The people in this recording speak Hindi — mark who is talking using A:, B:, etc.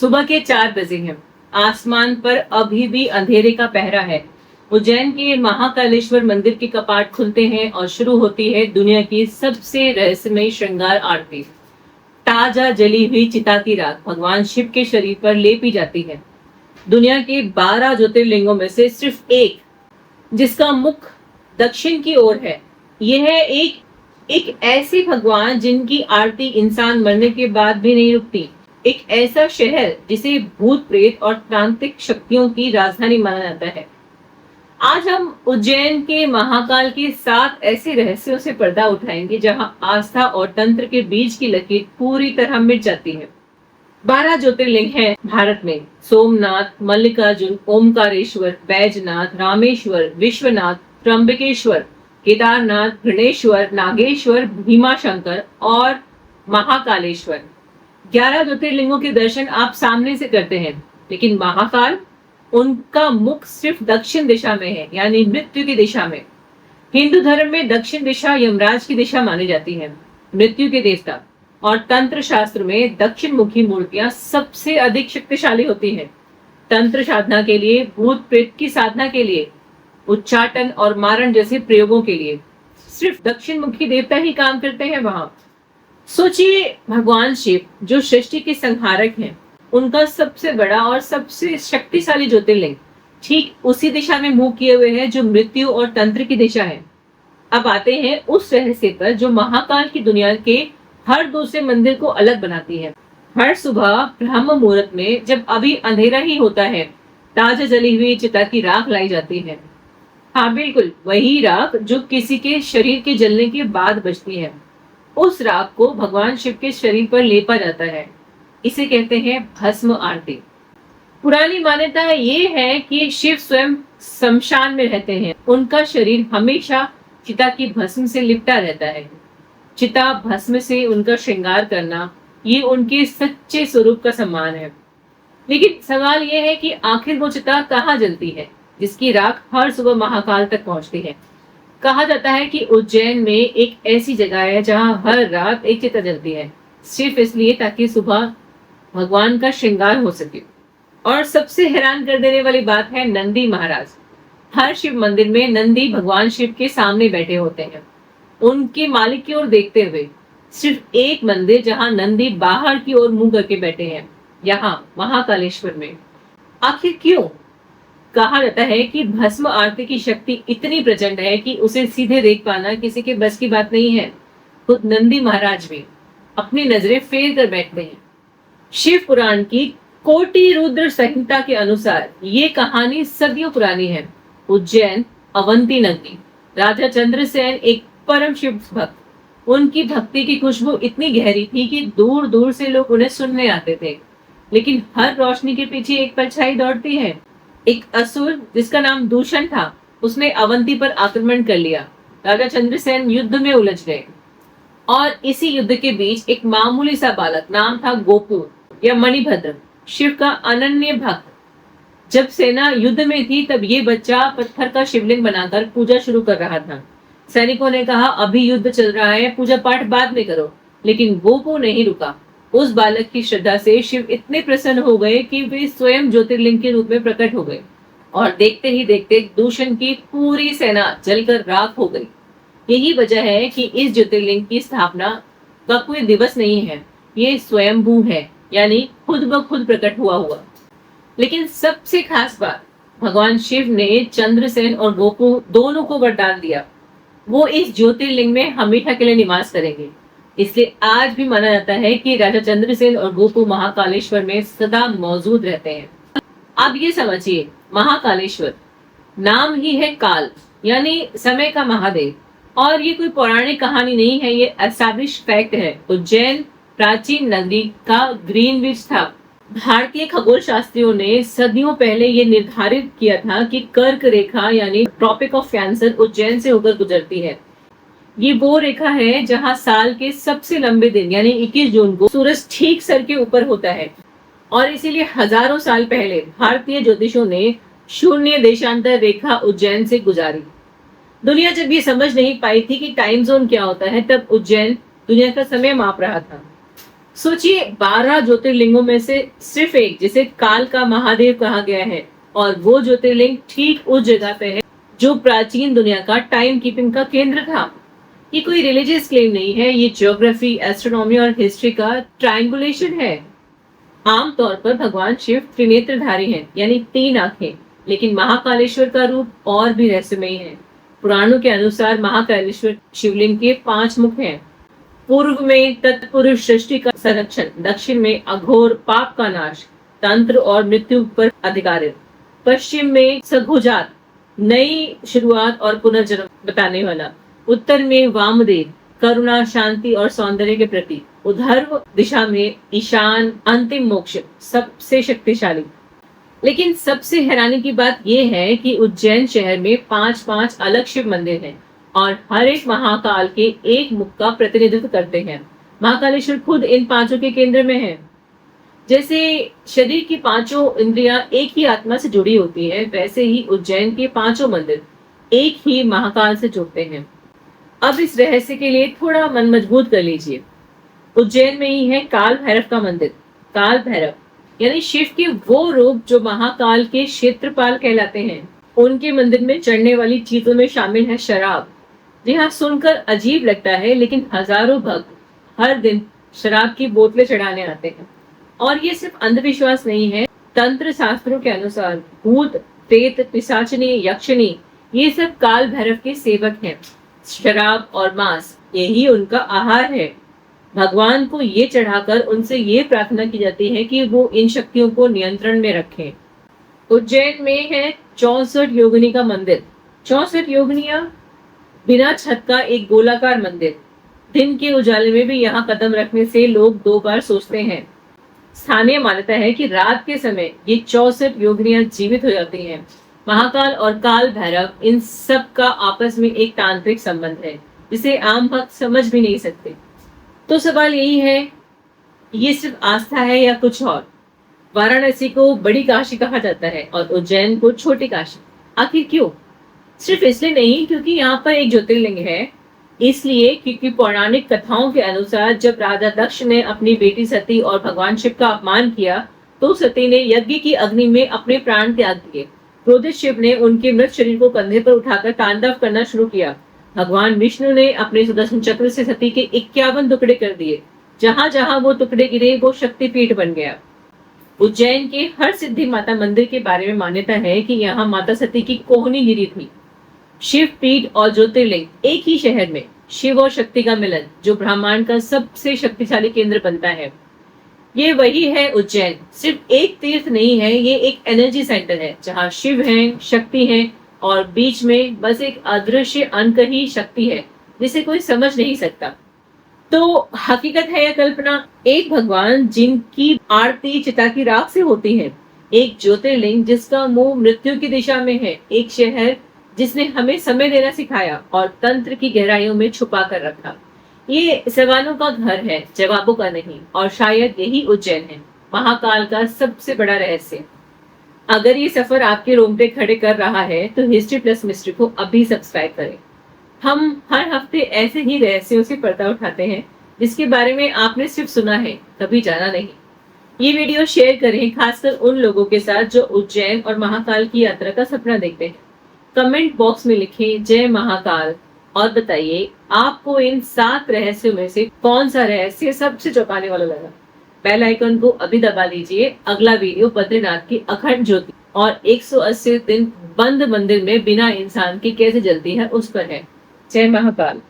A: सुबह के 4 बजे हैं। आसमान पर अभी भी अंधेरे का पहरा है। उज्जैन के महाकालेश्वर मंदिर के कपाट खुलते हैं और शुरू होती है दुनिया की सबसे रहस्यमयी श्रृंगार आरती। ताजा जली हुई चिता की राख भगवान शिव के शरीर पर लेपी जाती है। दुनिया के 12 ज्योतिर्लिंगों में से सिर्फ एक, जिसका मुख दक्षिण की ओर है, यह है एक ऐसे भगवान जिनकी आरती इंसान मरने के बाद भी नहीं रुकती। एक ऐसा शहर जिसे भूत प्रेत और तांत्रिक शक्तियों की राजधानी माना जाता है। आज हम उज्जैन के महाकाल के 7 ऐसे रहस्यों से पर्दा उठाएंगे जहां आस्था और तंत्र के बीच की लकीर पूरी तरह मिट जाती है। 12 ज्योतिर्लिंग हैं भारत में। सोमनाथ, मल्लिकार्जुन, ओमकारेश्वर, बैजनाथ, रामेश्वर, विश्वनाथ, त्र्यंबकेश्वर, केदारनाथ, घृणेश्वर, नागेश्वर, भीमाशंकर और महाकालेश्वर। 11 ज्योतिर्लिंगों के दर्शन आप सामने से करते हैं, लेकिन महाकाल, उनका मुख सिर्फ दक्षिण दिशा में है, यानी मृत्यु की दिशा में। हिंदू धर्म में दक्षिण दिशा यमराज की दिशा मानी जाती है, मृत्यु के देवता। और तंत्र शास्त्र में दक्षिण मुखी मूर्तियां सबसे अधिक शक्तिशाली होती हैं। तंत्र साधना के लिए, भूत प्रेत की साधना के लिए, उच्चाटन और मारण जैसे प्रयोगों के लिए सिर्फ दक्षिण मुखी देवता ही काम करते हैं वहां। सोचिए, भगवान शिव जो सृष्टि के संहारक हैं, उनका सबसे बड़ा और सबसे शक्तिशाली ज्योतिर्लिंग ठीक उसी दिशा में मुंह किए हुए है जो मृत्यु और तंत्र की दिशा है। अब आते हैं उस रहस्य पर जो महाकाल की दुनिया के हर दूसरे मंदिर को अलग बनाती है। हर सुबह ब्रह्म मुहूर्त में, जब अभी अंधेरा ही होता है, ताजा जली हुई चिता की राख लाई जाती है। हाँ, बिल्कुल वही राख जो किसी के शरीर के जलने के बाद बचती है। उस राख को भगवान शिव के शरीर पर लेपा जाता है। इसे कहते हैं भस्म आरती। पुरानी मान्यता ये है कि शिव स्वयं शमशान में रहते हैं। उनका शरीर हमेशा चिता की भस्म से लिपटा रहता है। चिता भस्म से उनका श्रृंगार करना, ये उनके सच्चे स्वरूप का सम्मान है। लेकिन सवाल यह है कि आखिर वो चिता कहाँ जलती है जिसकी राख हर सुबह महाकाल तक पहुंचती है। कहा जाता है कि उज्जैन में एक ऐसी जगह है जहां हर रात एक चिता जलती है, सिर्फ इसलिए ताकि सुबह भगवान का श्रृंगार हो सके। और सबसे हैरान कर देने वाली बात है नंदी महाराज। हर शिव मंदिर में नंदी भगवान शिव के सामने बैठे होते हैं, उनके मालिक की ओर देखते हुए। सिर्फ एक मंदिर जहां नंदी बाहर की ओर मुंह करके बैठे हैं, यहाँ महाकालेश्वर में। आखिर क्यों? कहा जाता है कि भस्म आरती की शक्ति इतनी प्रचंड है कि उसे सीधे देख पाना किसी के बस की बात नहीं है। खुद नंदी महाराज भी अपनी नजरें फेर कर बैठते हैं। शिव पुराण की कोटि रुद्र संहिता के अनुसार ये कहानी सदियों पुरानी है। उज्जैन अवंती नगरी, राजा चंद्रसेन एक परम शिव भक्त। उनकी भक्ति की खुशबू इतनी गहरी थी कि दूर दूर से लोग उन्हें सुनने आते थे। लेकिन हर रोशनी के पीछे एक परछाई दौड़ती है। एक असुर जिसका नाम दूषण था, उसने अवंती पर आक्रमण कर लिया। राजा चंद्रसेन युद्ध में उलझ गए और इसी युद्ध के बीच एक मामूली सा बालक, नाम था गोपू या मणिभद्र, शिव का अनन्य भक्त। जब सेना युद्ध में थी तब ये बच्चा पत्थर का शिवलिंग बनाकर पूजा शुरू कर रहा था। सैनिकों ने कहा, अभी युद्ध चल रहा है, पूजा पाठ बाद में करो। लेकिन गोपू नहीं रुका। उस बालक की श्रद्धा से शिव इतने प्रसन्न हो गए कि वे स्वयं ज्योतिर्लिंग के रूप में प्रकट हो गए और देखते ही देखते दूषण की पूरी सेना जलकर राख हो गई। यही वजह है कि इस ज्योतिर्लिंग की स्थापना का कोई दिवस नहीं है, ये स्वयंभू है, यानी खुद ब खुद प्रकट हुआ। लेकिन सबसे खास बात, भगवान शिव ने चंद्रसेन और गोपू दोनों को वरदान दिया, वो इस ज्योतिर्लिंग में हमेशा के लिए निवास करेंगे। इसलिए आज भी माना जाता है कि राजा चंद्रसेन और गोपू महाकालेश्वर में सदा मौजूद रहते हैं। अब ये समझिए, महाकालेश्वर नाम ही है काल, यानी समय का महादेव। और ये कोई पौराणिक कहानी नहीं है, ये एस्टैब्लिश्ड फैक्ट है। उज्जैन प्राचीन नगरी का ग्रीनविच था। भारतीय खगोल शास्त्रियों ने सदियों पहले ये निर्धारित किया था कि कर्क रेखा यानी ट्रॉपिक ऑफ कैंसर उज्जैन से होकर गुजरती है। ये वो रेखा है जहां साल के सबसे लंबे दिन यानी 21 जून को सूरज ठीक सर के ऊपर होता है। और इसीलिए हजारों साल पहले भारतीय ज्योतिषों ने शून्य देशांतर रेखा उज्जैन से गुजारी। दुनिया जब ये समझ नहीं पाई थी कि टाइम जोन क्या होता है, तब उज्जैन दुनिया का समय माप रहा था। सोचिए 12 ज्योतिर्लिंगों में से सिर्फ एक, जिसे काल का महादेव कहा गया है, और वो ज्योतिर्लिंग ठीक उस जगह पे है जो प्राचीन दुनिया का टाइम कीपिंग का केंद्र था। ये कोई रिलीजियस क्लेम नहीं है, ये ज्योग्राफी, एस्ट्रोनॉमी और हिस्ट्री का ट्रायंगुलेशन है। आमतौर पर भगवान शिव त्रिनेत्रधारी हैं, यानी 3 आंखें, लेकिन महाकालेश्वर का रूप और भी रहस्यमयी है। पुराणों के अनुसार महाकालेश्वर शिवलिंग के 5 मुख हैं। पूर्व में तत्पुरुष सृष्टि का संरक्षण, दक्षिण में अघोर पाप का नाश, तंत्र और मृत्यु पर अधिकारित, पश्चिम में सघोजात नई शुरुआत और पुनर्जन्म बताने वाला, उत्तर में वामदेव करुणा, शांति और सौंदर्य के प्रतीक, उधर्व दिशा में ईशान अंतिम मोक्ष सबसे शक्तिशाली। लेकिन सबसे हैरानी की बात यह है कि उज्जैन शहर में 5-5 अलग शिव मंदिर हैं और हर एक महाकाल के एक मुख का प्रतिनिधित्व करते हैं। महाकालेश्वर खुद इन 5 के केंद्र में है। जैसे शरीर की 5 इंद्रियां एक ही आत्मा से जुड़ी होती है, वैसे ही उज्जैन के 5 मंदिर एक ही महाकाल से जुड़ते हैं। अब इस रहस्य के लिए थोड़ा मन मजबूत कर लीजिए। उज्जैन में ही है काल भैरव का मंदिर। काल भैरव यानी शिव के वो रूप जो महाकाल के क्षेत्रपाल कहलाते हैं। उनके मंदिर में चढ़ने वाली चीजों में शामिल है शराब। जी हाँ, सुनकर अजीब लगता है, लेकिन हजारों भक्त हर दिन शराब की बोतलें चढ़ाने आते हैं। और ये सिर्फ अंधविश्वास नहीं है। तंत्र शास्त्रों के अनुसार भूत, प्रेत, पिशाचनी, यक्षिणी ये सब काल भैरव के सेवक हैं। शराब और मांस यही उनका आहार है। भगवान को ये चढ़ाकर उनसे ये प्रार्थना की जाती है कि वो इन शक्तियों को नियंत्रण में रखें। उज्जैन में है 64 योगिनी का मंदिर। 64 योगिनियां बिना छत का एक गोलाकार मंदिर। दिन के उजाले में भी यहाँ कदम रखने से लोग 2 बार सोचते हैं। स्थानीय मान्यता है कि रात के समय ये 64 योगिनियां जीवित हो जाती हैं। महाकाल और काल भैरव इन सब का आपस में एक तांत्रिक संबंध है जिसे आम भक्त समझ भी नहीं सकते। तो सवाल यही है, ये सिर्फ आस्था है या कुछ और? वाराणसी को बड़ी काशी कहा जाता है और उज्जैन को छोटी काशी। आखिर क्यों? सिर्फ इसलिए नहीं क्योंकि यहाँ पर एक ज्योतिर्लिंग है, इसलिए क्योंकि पौराणिक कथाओं के अनुसार जब राजा दक्ष ने अपनी बेटी सती और भगवान शिव का अपमान किया तो सती ने यज्ञ की अग्नि में अपने प्राण त्याग दिए। क्रोधित शिव ने उनके मृत शरीर को कंधे पर उठाकर तांडव करना शुरू किया। भगवान विष्णु ने अपने सुदर्शन चक्र से सती के 51 टुकड़े कर दिए। जहां जहां वो टुकड़े गिरे वो शक्तिपीठ बन गया। उज्जैन के हर सिद्धि माता मंदिर के बारे में मान्यता है कि यहाँ माता सती की कोहनी गिरी थी। शिव पीठ और ज्योतिर्लिंग एक ही शहर में, शिव और शक्ति का मिलन जो ब्रह्मांड का सबसे शक्तिशाली केंद्र बनता है। ये वही है उज्जैन। सिर्फ एक तीर्थ नहीं है, ये एक एनर्जी सेंटर है जहाँ शिव है, शक्ति है और बीच में बस एक अदृश्य अनकही शक्ति है जिसे कोई समझ नहीं सकता। तो हकीकत है या कल्पना? एक भगवान जिनकी आरती चिता की राख से होती है, एक ज्योतिर्लिंग जिसका मुंह मृत्यु की दिशा में है, एक शहर जिसने हमें समय देना सिखाया और तंत्र की गहराइयों में छुपा कर रखा। ये सवालों का घर है, जवाबों का नहीं। और शायद यही उज्जैन है, महाकाल का सबसे बड़ा रहस्य। अगर ये सफर आपके रोंगटे खड़े कर रहा है तो हिस्ट्री प्लस मिस्ट्री को अभी सब्सक्राइब करें। हम हर हफ्ते ऐसे ही रहस्यों से पर्दा उठाते हैं जिसके बारे में आपने सिर्फ सुना है, कभी जाना नहीं। ये वीडियो शेयर करें, खासकर उन लोगों के साथ जो उज्जैन और महाकाल की यात्रा का सपना देखते हैं। कमेंट बॉक्स में लिखें जय महाकाल और बताइए आपको इन 7 रहस्यों में से कौन सा रहस्य सबसे चौंकाने वाला लगा। बेल आइकन को अभी दबा लीजिए। अगला वीडियो बद्रीनाथ की अखंड ज्योति और 180 दिन बंद मंदिर में बिना इंसान के कैसे जलती है उस पर है। जय महाकाल।